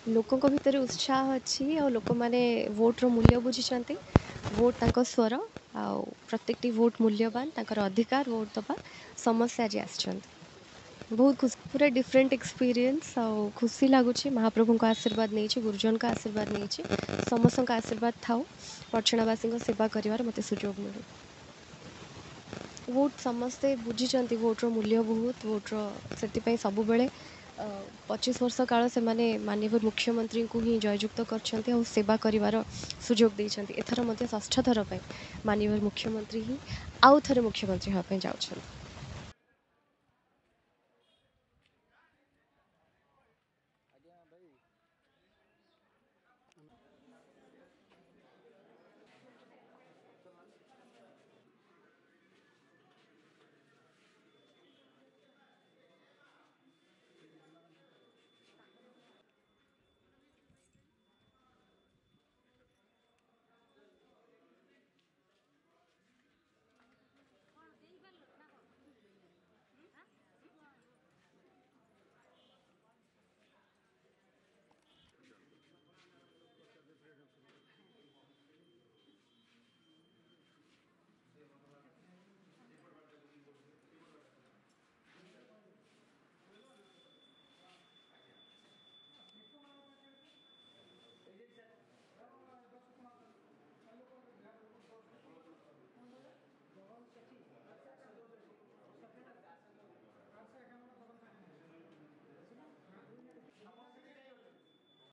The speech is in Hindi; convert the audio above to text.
लोकों भितर उत्साह अच्छी और लोक मैंने वोट्र मूल्य बुझी वोट तांको स्वर आ प्रत्येक वोट मूल्यवान तांकर अधिकार वोट दबा समस्या आज आसछन्ति बहुत खुश पूरा डिफरेंट एक्सपीरियंस आ खुशी लगुच महाप्रभु का आशीर्वाद नहीं गुरुजन का आशीर्वाद नहीं समस्त का आशीर्वाद थाओ पटछणावासी सेवा कर मत सुजोग मिलू वोट समस्ते बुझी वोट्र मूल्य बहुत वोट्र से सब बेले 25 वर्ष काल से माने माननीय मुख्यमंत्री को ही जययुक्त कर सेवा कर सुजोग देते एथर षष्ठ थर माननीय मुख्यमंत्री ही आउ थे मुख्यमंत्री हाँपी जाऊँ